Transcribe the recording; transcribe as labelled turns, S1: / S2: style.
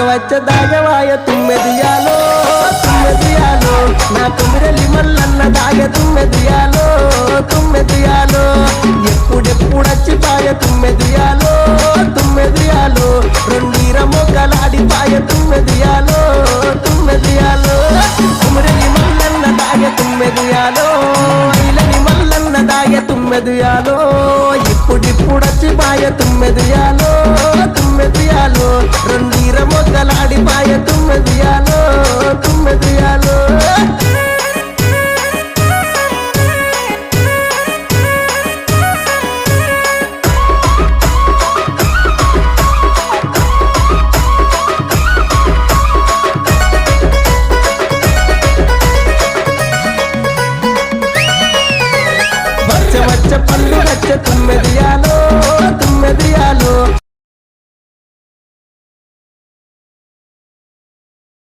S1: వచ్చ దాగవాయ తుమ్మెదియాలో తుమ్మెదియాలో నా కుమిరలి మల్లన్న దాగ తుమ్మెదియాలో తుమ్మెదియాలో ఎప్పుడెప్పుడచ్చిపాయ తుమ్మెదియాలో తుమ్మెదియాలో రెండీర మొగ్గలాడిపాయ తుమ్మెదియాలో తుమ్మెదియాలో కుమిరలి మల్లన్న దాగ తుమ్మెదియాలో ఇలని మల్లన్న దాగ తుమ్మెదియాలో ఇప్పుడిప్పుడచ్చిపాయ తుమ్మెదియాలో తుమ్మెదియాలో రెండీర మొగ్గలాడిపాయ తుమ్మెదియాలో